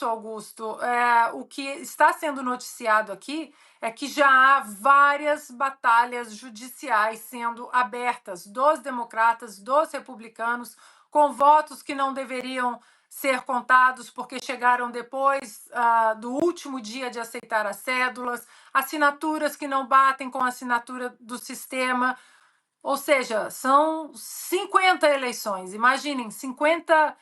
Augusto, o que está sendo noticiado aqui é que já há várias batalhas judiciais sendo abertas dos democratas, dos republicanos, com votos que não deveriam ser contados porque chegaram depois do último dia de aceitar as cédulas, assinaturas que não batem com a assinatura do sistema. Ou seja, são 50 eleições. Imaginem, 50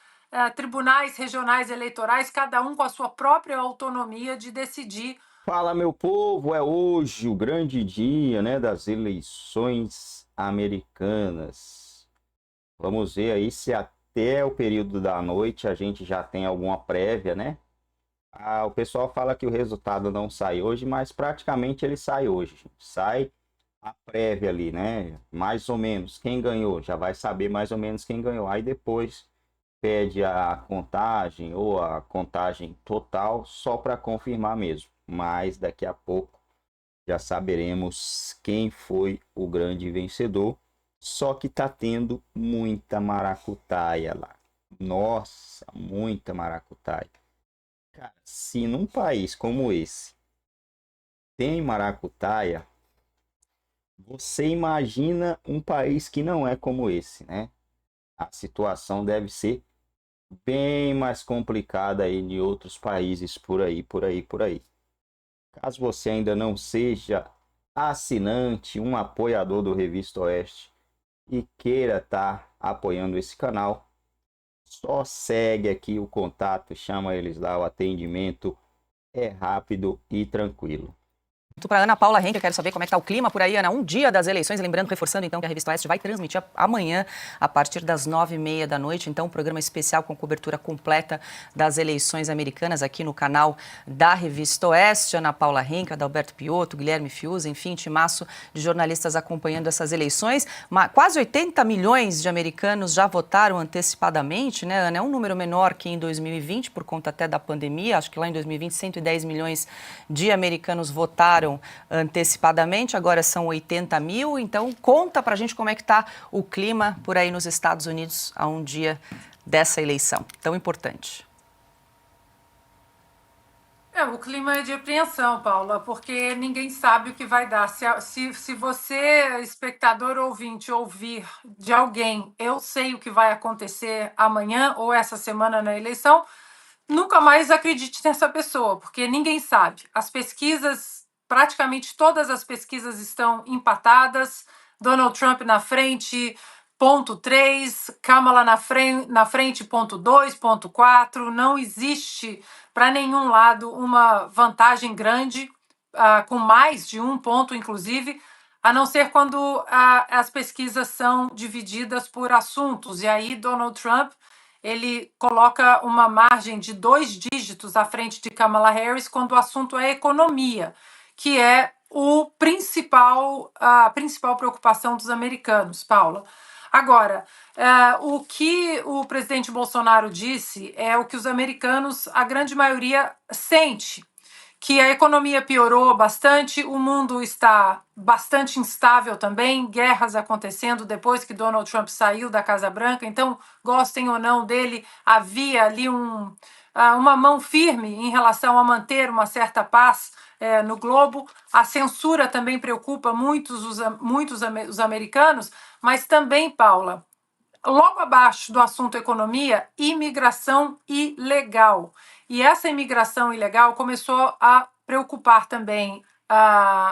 tribunais regionais eleitorais, cada um com a sua própria autonomia de decidir. Fala, meu povo, é hoje o grande dia, né, das eleições americanas. Vamos ver aí se até o período da noite a gente já tem alguma prévia, né? O pessoal fala que o resultado não sai hoje, mas praticamente ele sai hoje. Sai a prévia ali, né? Mais ou menos quem ganhou, já vai saber mais ou menos quem ganhou. Aí depois pede a contagem ou a contagem total só para confirmar mesmo. Mas daqui a pouco já saberemos quem foi o grande vencedor. Só que tá tendo muita maracutaia lá. Nossa, muita maracutaia. Cara, se num país como esse tem maracutaia, você imagina um país que não é como esse, né? A situação deve ser bem mais complicada aí de outros países por aí, por aí, por aí. Caso você ainda não seja assinante, um apoiador do Revista Oeste e queira estar apoiando esse canal, só segue aqui o contato, chama eles lá, o atendimento é rápido e tranquilo. Para Ana Paula Henke, eu quero saber como é que está o clima por aí, Ana. Um dia das eleições, lembrando, reforçando então que a Revista Oeste vai transmitir amanhã a partir das 9h30 da noite, então um programa especial com cobertura completa das eleições americanas aqui no canal da Revista Oeste. Ana Paula Henke, Adalberto Piotto, Guilherme Fiuza, enfim, timaço de jornalistas acompanhando essas eleições. Quase 80 milhões de americanos já votaram antecipadamente, né, Ana? É um número menor que em 2020, por conta até da pandemia. Acho que lá em 2020, 110 milhões de americanos votaram antecipadamente, agora são 80 mil. Então, conta pra gente como é que está o clima por aí nos Estados Unidos a um dia dessa eleição tão importante. O clima é de apreensão, Paula, porque ninguém sabe o que vai dar. Se você, espectador ouvinte, ouvir de alguém, eu sei o que vai acontecer amanhã ou essa semana na eleição, nunca mais acredite nessa pessoa, porque ninguém sabe. As pesquisas, praticamente todas as pesquisas estão empatadas. Donald Trump na frente, ponto 3, Kamala na frente, ponto 2, ponto 4. Não existe para nenhum lado uma vantagem grande, com mais de um ponto, inclusive, a não ser quando as pesquisas são divididas por assuntos. E aí Donald Trump ele coloca uma margem de 2 dígitos à frente de Kamala Harris quando o assunto é economia, que é a principal preocupação dos americanos, Paula. Agora, o que o presidente Bolsonaro disse é o que os americanos, a grande maioria, sente, que a economia piorou bastante, o mundo está bastante instável também, guerras acontecendo depois que Donald Trump saiu da Casa Branca. Então, gostem ou não dele, havia ali uma mão firme em relação a manter uma certa paz no globo. A censura também preocupa muitos os americanos, mas também, Paula, logo abaixo do assunto economia, imigração ilegal. E essa imigração ilegal começou a preocupar também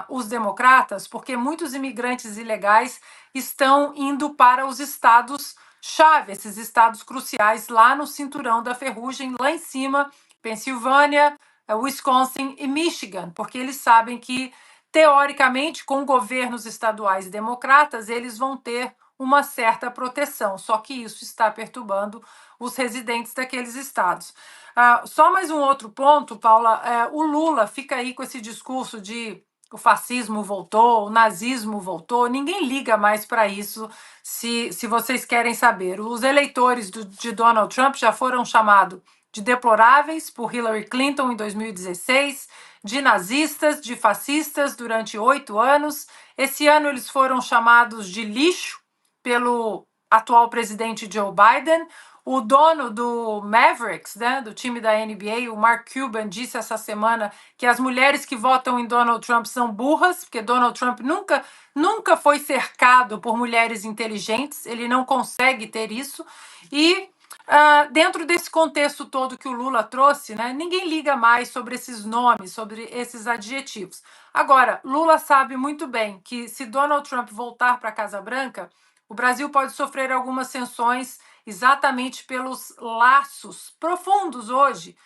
os democratas, porque muitos imigrantes ilegais estão indo para os estados-chave, esses estados cruciais lá no cinturão da ferrugem, lá em cima, Pensilvânia, Wisconsin e Michigan, porque eles sabem que, teoricamente, com governos estaduais democratas, eles vão ter uma certa proteção, só que isso está perturbando os residentes daqueles estados. Só mais um outro ponto, Paula, o Lula fica aí com esse discurso de o fascismo voltou, o nazismo voltou, ninguém liga mais para isso, se vocês querem saber. Os eleitores de Donald Trump já foram chamados de deploráveis por Hillary Clinton em 2016, de nazistas, de fascistas durante 8 anos. Esse ano eles foram chamados de lixo pelo atual presidente Joe Biden. O dono do Mavericks, né, do time da NBA, o Mark Cuban, disse essa semana que as mulheres que votam em Donald Trump são burras, porque Donald Trump nunca foi cercado por mulheres inteligentes, ele não consegue ter isso. E dentro desse contexto todo que o Lula trouxe, né, ninguém liga mais sobre esses nomes, sobre esses adjetivos. Agora, Lula sabe muito bem que se Donald Trump voltar para a Casa Branca, o Brasil pode sofrer algumas sanções exatamente pelos laços profundos hoje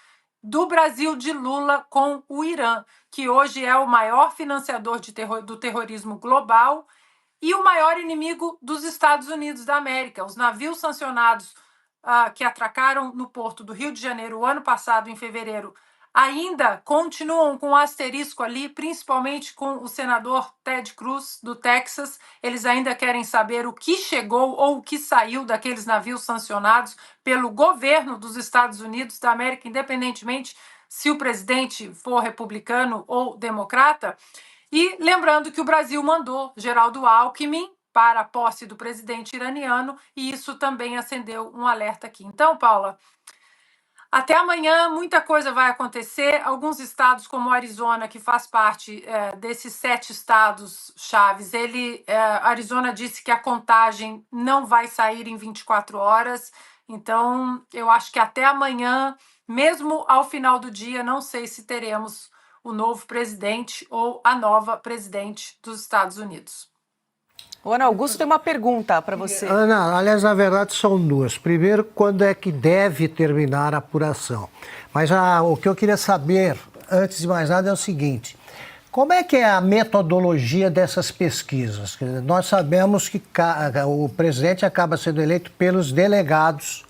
do Brasil de Lula com o Irã, que hoje é o maior financiador do terrorismo global e o maior inimigo dos Estados Unidos da América. Os navios sancionados que atracaram no porto do Rio de Janeiro o ano passado, em fevereiro, ainda continuam com um asterisco ali, principalmente com o senador Ted Cruz, do Texas. Eles ainda querem saber o que chegou ou o que saiu daqueles navios sancionados pelo governo dos Estados Unidos da América, independentemente se o presidente for republicano ou democrata. E lembrando que o Brasil mandou Geraldo Alckmin para a posse do presidente iraniano, e isso também acendeu um alerta aqui. Então, Paula, até amanhã muita coisa vai acontecer. Alguns estados, como o Arizona, que faz parte desses 7 estados chaves, Arizona disse que a contagem não vai sair em 24 horas. Então, eu acho que até amanhã, mesmo ao final do dia, não sei se teremos o novo presidente ou a nova presidente dos Estados Unidos. O Ana Augusto tem uma pergunta para você. Ana, aliás, na verdade são duas. Primeiro, quando é que deve terminar a apuração? Mas o que eu queria saber, antes de mais nada, é o seguinte: como é que é a metodologia dessas pesquisas? Nós sabemos que o presidente acaba sendo eleito pelos delegados,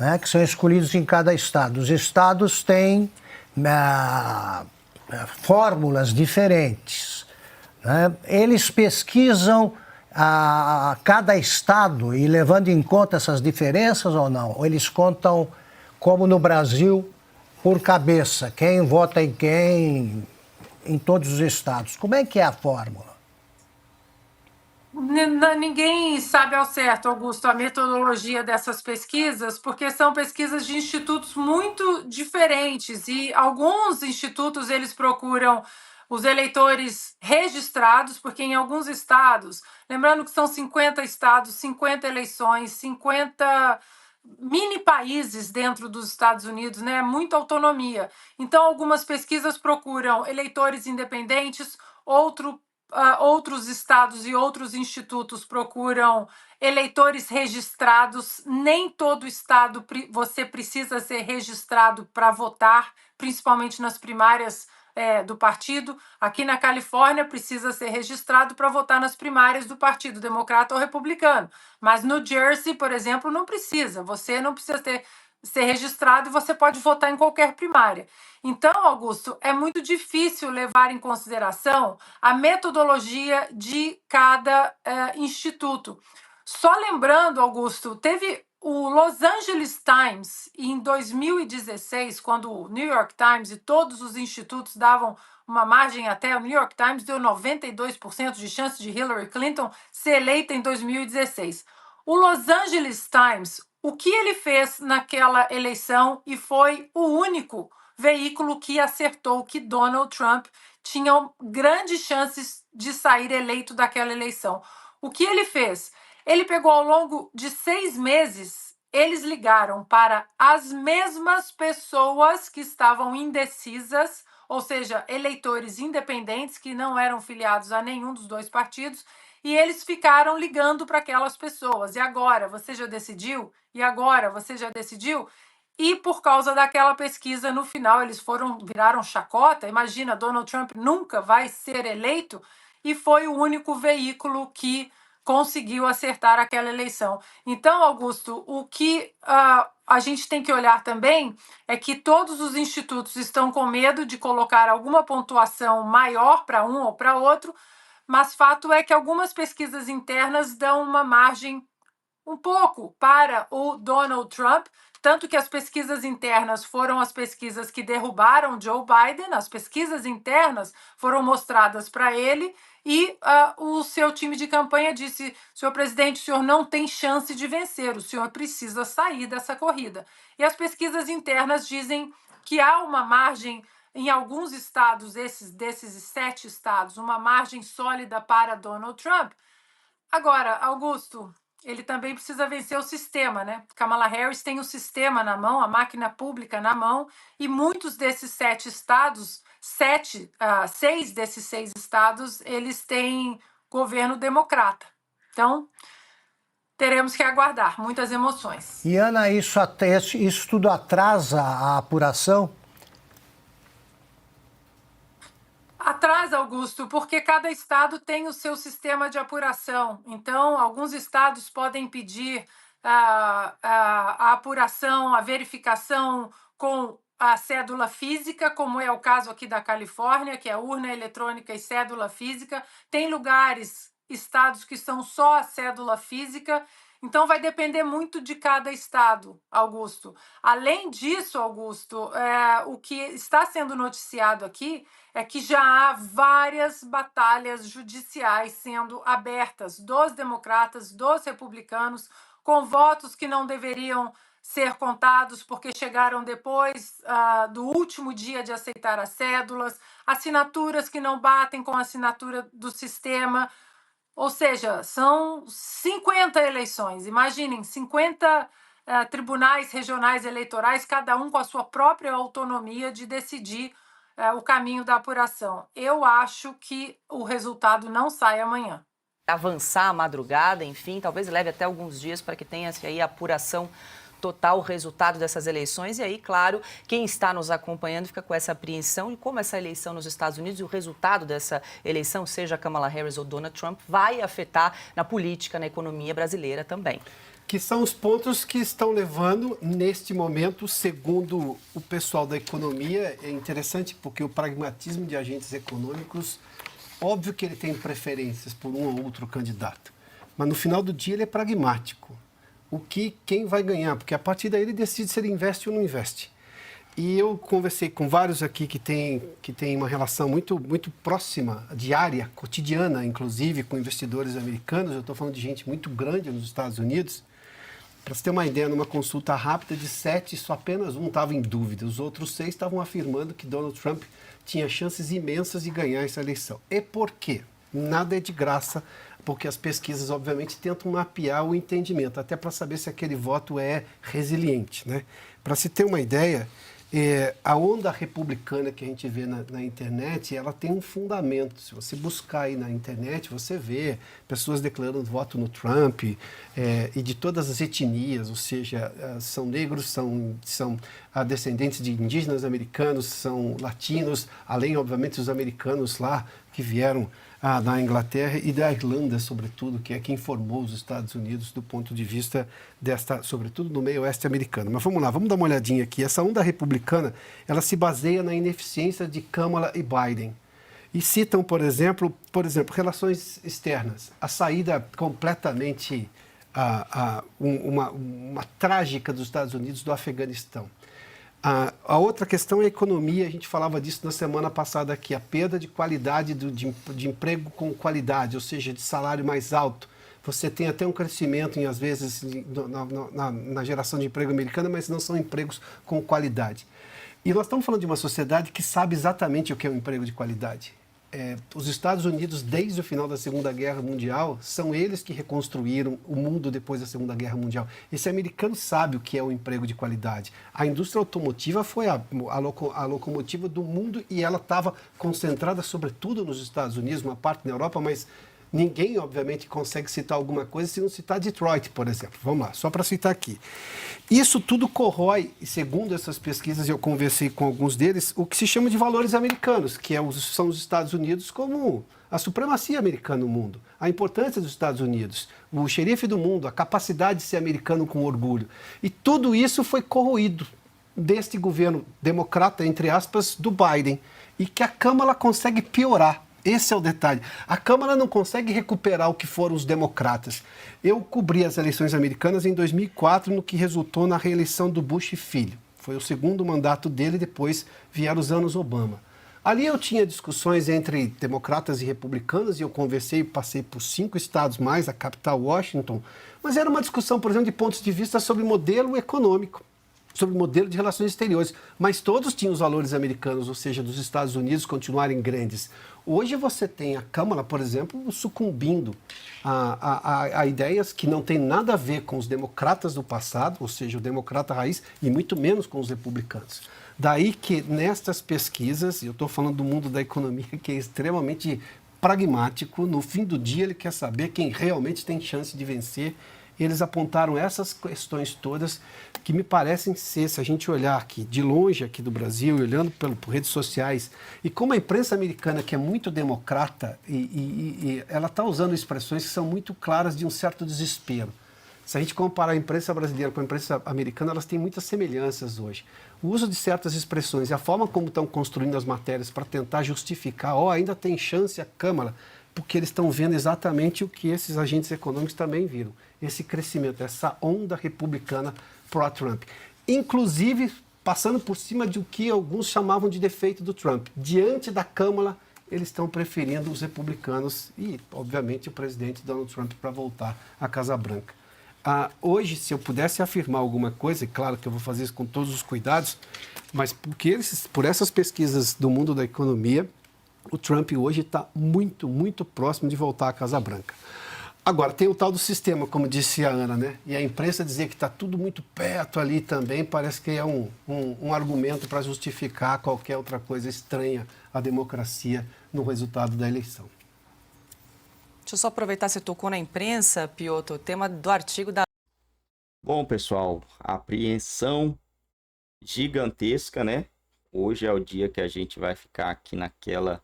né, que são escolhidos em cada estado. Os estados têm fórmulas diferentes, né? Eles pesquisam a cada estado e levando em conta essas diferenças ou não? Ou eles contam, como no Brasil, por cabeça, quem vota em quem em todos os estados? Como é que é a fórmula? Ninguém sabe ao certo, Augusto, a metodologia dessas pesquisas, porque são pesquisas de institutos muito diferentes e alguns institutos eles procuram os eleitores registrados, porque em alguns estados, lembrando que são 50 estados, 50 eleições, 50 mini países dentro dos Estados Unidos, né? Muita autonomia. Então, algumas pesquisas procuram eleitores independentes, outros estados e outros institutos procuram eleitores registrados. Nem todo estado você precisa ser registrado para votar, principalmente nas primárias do partido. Aqui na Califórnia precisa ser registrado para votar nas primárias do Partido Democrata ou Republicano. Mas no Jersey, por exemplo, não precisa. Você não precisa ser registrado e você pode votar em qualquer primária. Então, Augusto, é muito difícil levar em consideração a metodologia de cada instituto. Só lembrando, Augusto, teve o Los Angeles Times, em 2016, quando o New York Times e todos os institutos davam uma margem até, o New York Times deu 92% de chance de Hillary Clinton ser eleita em 2016. O Los Angeles Times, o que ele fez naquela eleição, e foi o único veículo que acertou que Donald Trump tinha grandes chances de sair eleito daquela eleição. O que ele fez? Ele pegou ao longo de 6 meses, eles ligaram para as mesmas pessoas que estavam indecisas, ou seja, eleitores independentes que não eram filiados a nenhum dos dois partidos, e eles ficaram ligando para aquelas pessoas. E agora, você já decidiu? E agora, você já decidiu? E por causa daquela pesquisa, no final, eles viraram chacota. Imagina, Donald Trump nunca vai ser eleito, e foi o único veículo que conseguiu acertar aquela eleição. Então, Augusto, o que a gente tem que olhar também é que todos os institutos estão com medo de colocar alguma pontuação maior para um ou para outro, mas fato é que algumas pesquisas internas dão uma margem um pouco para o Donald Trump, tanto que as pesquisas internas foram as pesquisas que derrubaram Joe Biden, as pesquisas internas foram mostradas para ele e o seu time de campanha disse: senhor presidente, o senhor não tem chance de vencer, o senhor precisa sair dessa corrida. E as pesquisas internas dizem que há uma margem em alguns estados, desses 7 estados, uma margem sólida para Donald Trump. Agora, Augusto, ele também precisa vencer o sistema, né? Kamala Harris tem o sistema na mão, a máquina pública na mão, e muitos desses 7 estados, 6 desses 6 estados, eles têm governo democrata. Então, teremos que aguardar, muitas emoções. E, Ana, isso tudo atrasa a apuração? Atrasa, Augusto, porque cada estado tem o seu sistema de apuração. Então, alguns estados podem pedir a apuração, a verificação com a cédula física, como é o caso aqui da Califórnia, que é urna eletrônica e cédula física. Tem lugares, estados que são só a cédula física. Então, vai depender muito de cada estado, Augusto. Além disso, Augusto, o que está sendo noticiado aqui é que já há várias batalhas judiciais sendo abertas dos democratas, dos republicanos, com votos que não deveriam ser contados porque chegaram depois do último dia de aceitar as cédulas, assinaturas que não batem com a assinatura do sistema. Ou seja, são 50 eleições. Imaginem, 50 tribunais regionais eleitorais, cada um com a sua própria autonomia de decidir o caminho da apuração. Eu acho que o resultado não sai amanhã. Avançar a madrugada, enfim, talvez leve até alguns dias para que tenha aí a apuração total, o resultado dessas eleições. E aí, claro, quem está nos acompanhando fica com essa apreensão e como essa eleição nos Estados Unidos e o resultado dessa eleição, seja Kamala Harris ou Donald Trump, vai afetar na política, na economia brasileira também. Que são os pontos que estão levando, neste momento, segundo o pessoal da economia, é interessante porque o pragmatismo de agentes econômicos, óbvio que ele tem preferências por um ou outro candidato, mas no final do dia ele é pragmático. Quem vai ganhar, porque a partir daí ele decide se ele investe ou não investe. E eu conversei com vários aqui que tem uma relação muito, muito próxima, diária, cotidiana, inclusive, com investidores americanos. Eu estou falando de gente muito grande nos Estados Unidos. Para você ter uma ideia, numa consulta rápida de 7, só apenas um estava em dúvida. Os outros 6 estavam afirmando que Donald Trump tinha chances imensas de ganhar essa eleição. E por quê? Nada é de graça, porque as pesquisas, obviamente, tentam mapear o entendimento, até para saber se aquele voto é resiliente, né? Para se ter uma ideia, a onda republicana que a gente vê na internet, ela tem um fundamento. Se você buscar aí na internet, você vê pessoas declarando voto no Trump e de todas as etnias, ou seja, são negros, são descendentes de indígenas americanos, são latinos, além, obviamente, dos americanos lá que vieram da Inglaterra e da Irlanda, sobretudo, que é quem formou os Estados Unidos do ponto de vista sobretudo no meio oeste americano. Mas vamos lá, vamos dar uma olhadinha aqui. Essa onda republicana, ela se baseia na ineficiência de Kamala e Biden. E citam, por exemplo, relações externas, a saída completamente uma trágica dos Estados Unidos do Afeganistão. A outra questão é a economia, a gente falava disso na semana passada aqui, a perda de qualidade de emprego com qualidade, ou seja, de salário mais alto. Você tem até um crescimento, às vezes, na geração de emprego americana, mas não são empregos com qualidade. E nós estamos falando de uma sociedade que sabe exatamente o que é um emprego de qualidade. Os Estados Unidos, desde o final da Segunda Guerra Mundial, são eles que reconstruíram o mundo depois da Segunda Guerra Mundial. Esse americano sabe o que é o emprego de qualidade. A indústria automotiva foi a locomotiva do mundo e ela estava concentrada sobretudo nos Estados Unidos, uma parte na Europa, mas ninguém, obviamente, consegue citar alguma coisa se não citar Detroit, por exemplo. Vamos lá, só para citar aqui. Isso tudo corrói, segundo essas pesquisas, eu conversei com alguns deles, o que se chama de valores americanos, que são os Estados Unidos como a supremacia americana no mundo, a importância dos Estados Unidos, o xerife do mundo, a capacidade de ser americano com orgulho. E tudo isso foi corroído deste governo democrata, entre aspas, do Biden, e que a Câmara consegue piorar. Esse é o detalhe. A Câmara não consegue recuperar o que foram os democratas. Eu cobri as eleições americanas em 2004, no que resultou na reeleição do Bush filho. Foi o segundo mandato dele, depois vieram os anos Obama. Ali eu tinha discussões entre democratas e republicanos, e eu conversei e passei por 5 estados mais, a capital Washington, mas era uma discussão, por exemplo, de pontos de vista sobre modelo econômico, sobre modelo de relações exteriores, mas todos tinham os valores americanos, ou seja, dos Estados Unidos continuarem grandes. Hoje você tem a Câmara, por exemplo, sucumbindo a ideias que não têm nada a ver com os democratas do passado, ou seja, o democrata raiz, e muito menos com os republicanos. Daí que nestas pesquisas, eu estou falando do mundo da economia, que é extremamente pragmático, no fim do dia ele quer saber quem realmente tem chance de vencer. Eles apontaram essas questões todas que me parecem ser, se a gente olhar aqui de longe aqui do Brasil, e olhando por redes sociais, e como a imprensa americana, que é muito democrata, e ela está usando expressões que são muito claras de um certo desespero. Se a gente comparar a imprensa brasileira com a imprensa americana, elas têm muitas semelhanças hoje. O uso de certas expressões e a forma como estão construindo as matérias para tentar justificar, ainda tem chance a Câmara, porque eles estão vendo exatamente o que esses agentes econômicos também viram. Esse crescimento, essa onda republicana pró-Trump. Inclusive, passando por cima de o que alguns chamavam de defeito do Trump. Diante da Câmara, eles estão preferindo os republicanos e, obviamente, o presidente Donald Trump para voltar à Casa Branca. Hoje, se eu pudesse afirmar alguma coisa, e claro que eu vou fazer isso com todos os cuidados, mas por essas pesquisas do mundo da economia, o Trump hoje está muito, muito próximo de voltar à Casa Branca. Agora, tem o tal do sistema, como disse a Ana, né? E a imprensa dizer que está tudo muito perto ali também parece que é um argumento para justificar qualquer outra coisa estranha à democracia no resultado da eleição. Deixa eu só aproveitar, você tocou na imprensa, Piotr, o tema do artigo da... Bom, pessoal, apreensão gigantesca, né? Hoje é o dia que a gente vai ficar aqui naquela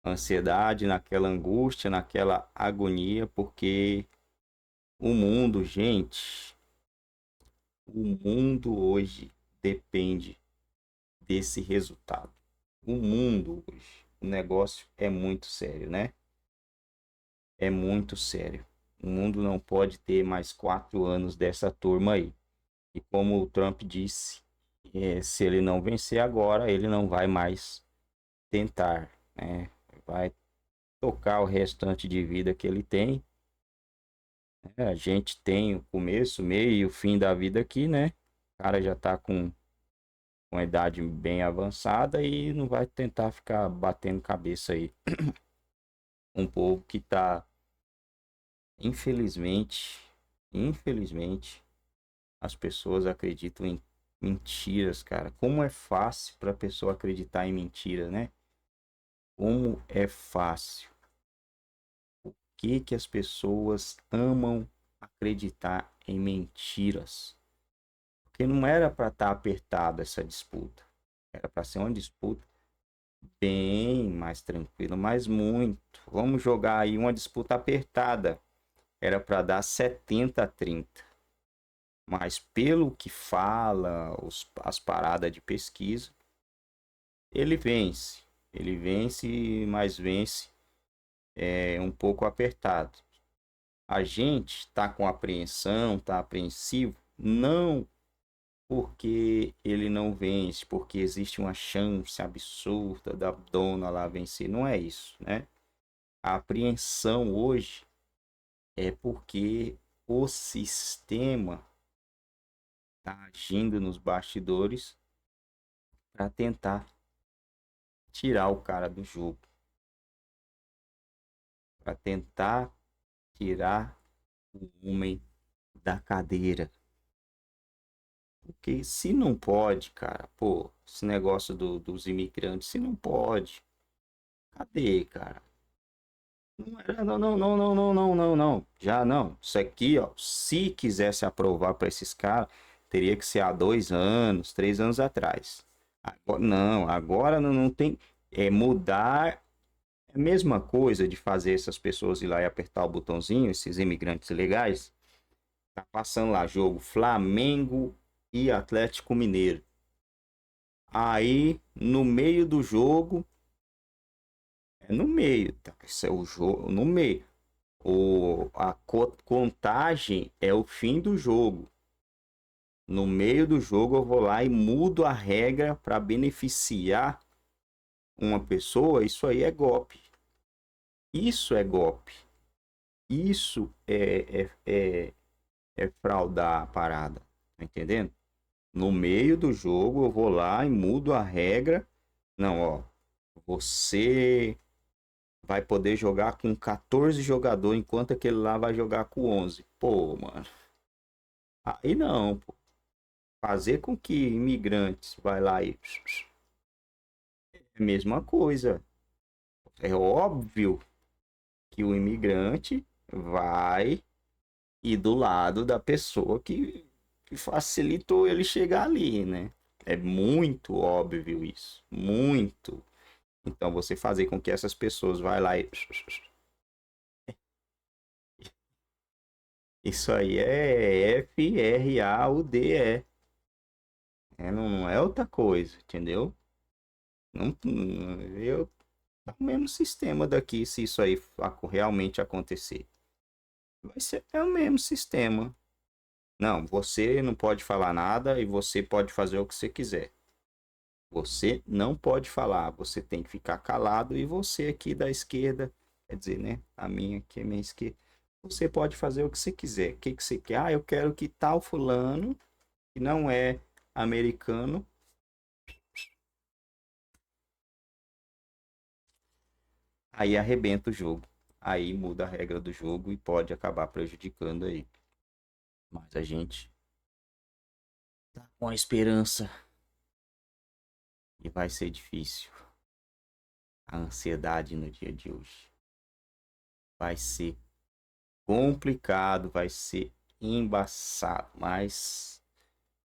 ansiedade, naquela angústia, naquela agonia, porque o mundo, gente, o mundo hoje depende desse resultado. O mundo hoje, o negócio é muito sério, né? É muito sério. O mundo não pode ter mais 4 anos dessa turma aí. E como o Trump disse, se ele não vencer agora, ele não vai mais tentar, né? Vai tocar o restante de vida que ele tem. A gente tem o começo, o meio e o fim da vida aqui, né? O cara já tá com uma idade bem avançada e não vai tentar ficar batendo cabeça aí. Um povo que tá, infelizmente, as pessoas acreditam em mentiras, cara. Como é fácil para a pessoa acreditar em mentira, né? Como é fácil. O que as pessoas amam acreditar em mentiras? Porque não era para estar apertada essa disputa. Era para ser uma disputa bem mais tranquila, mas muito. Vamos jogar aí uma disputa apertada. Era para dar 70-30. Mas pelo que fala, as paradas de pesquisa, ele vence. Ele vence, mas vence um pouco apertado. A gente está com apreensão, está apreensivo, não porque ele não vence, porque existe uma chance absurda da dona lá vencer. Não é isso, né? A apreensão hoje é porque o sistema está agindo nos bastidores para tentar tirar o cara do jogo, para tentar tirar o homem da cadeira. Porque se não pode, cara, pô, esse negócio dos imigrantes, se não pode, cadê, cara? Não era, não. Já não. Isso aqui, ó, se quisesse aprovar para esses caras, teria que ser há 2 anos, 3 anos atrás. Agora não tem. É mudar. É a mesma coisa de fazer essas pessoas ir lá e apertar o botãozinho, esses imigrantes ilegais. Tá passando lá jogo Flamengo e Atlético Mineiro. Aí, no meio do jogo, É no meio, tá? Isso é o jogo no meio. A contagem é o fim do jogo. No meio do jogo eu vou lá e mudo a regra para beneficiar uma pessoa. Isso aí é golpe. Isso é golpe. Isso é fraudar a parada. Tá entendendo? No meio do jogo eu vou lá e mudo a regra. Não, ó. Você vai poder jogar com 14 jogadores, enquanto aquele lá vai jogar com 11. Pô, mano. Aí não, pô. Fazer com que imigrantes vai lá e... É a mesma coisa. É óbvio que o imigrante vai ir do lado da pessoa que facilitou ele chegar ali, né? É muito óbvio isso. Muito. Então, você fazer com que essas pessoas vai lá e... Isso aí é FRAUDE. Não é outra coisa, entendeu? Não, é o mesmo sistema daqui, se isso aí realmente acontecer. É o mesmo sistema. Não, você não pode falar nada e você pode fazer o que você quiser. Você não pode falar, você tem que ficar calado e você aqui da esquerda, quer dizer, né? A minha aqui é minha esquerda. Você pode fazer o que você quiser. O que você quer? Ah, eu quero que tal fulano, que não é americano, aí arrebenta o jogo. Aí muda a regra do jogo e pode acabar prejudicando aí. Mas a gente tá com a esperança. E vai ser difícil. A ansiedade no dia de hoje. Vai ser complicado, vai ser embaçado, mas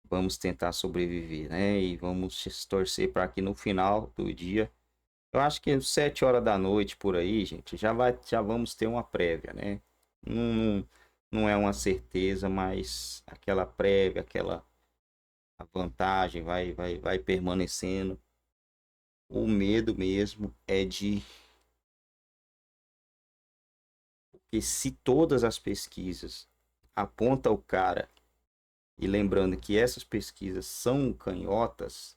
vamos tentar sobreviver, né? E vamos torcer para que no final do dia, eu acho que 7 horas da noite por aí, gente, já vamos ter uma prévia, né? Não é uma certeza, mas aquela prévia, aquela a vantagem vai permanecendo. O medo mesmo é de que se todas as pesquisas apontam o cara, e lembrando que essas pesquisas são canhotas,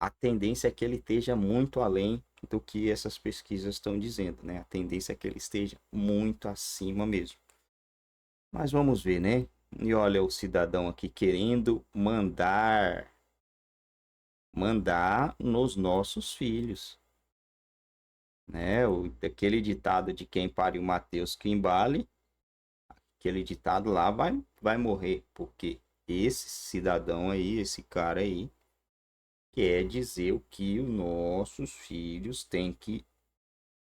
a tendência é que ele esteja muito além do que essas pesquisas estão dizendo, né? A tendência é que ele esteja muito acima mesmo. Mas vamos ver, né? E olha o cidadão aqui querendo mandar nos nossos filhos, né? Aquele ditado de quem pariu Mateus que embale, aquele ditado lá vai morrer, porque esse cidadão aí, esse cara aí, quer dizer o que os nossos filhos têm que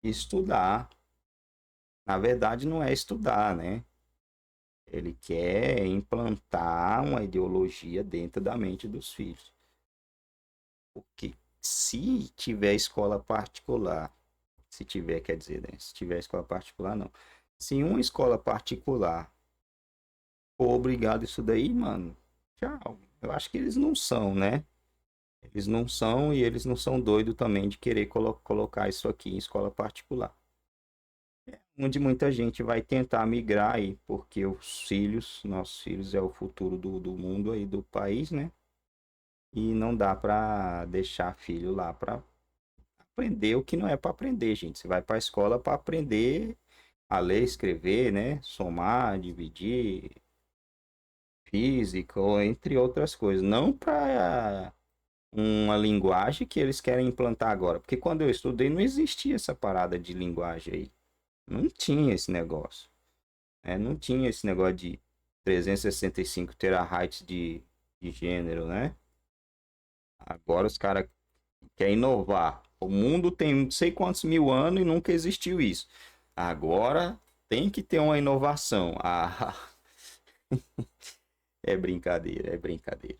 estudar. Na verdade, não é estudar, né? Ele quer implantar uma ideologia dentro da mente dos filhos. Porque se tiver escola particular, se tiver, quer dizer, né? Se tiver escola particular, não. Se uma escola particular for obrigado isso daí, mano, tchau. Eu acho que eles não são, né? Eles não são e eles não são doidos também de querer colocar isso aqui em escola particular. Onde muita gente vai tentar migrar aí, porque os filhos, nossos filhos é o futuro do mundo aí, do país, né? E não dá pra deixar filho lá pra aprender o que não é pra aprender, gente. Você vai pra escola pra aprender a ler, escrever, né? Somar, dividir, física, ou entre outras coisas. Não pra uma linguagem que eles querem implantar agora. Porque quando eu estudei não existia essa parada de linguagem aí. Não tinha esse negócio. Não tinha esse negócio de 365 terabytes de gênero, né? Agora os caras querem inovar. O mundo tem não sei quantos mil anos e nunca existiu isso. Agora tem que ter uma inovação. Ah, é brincadeira, é brincadeira.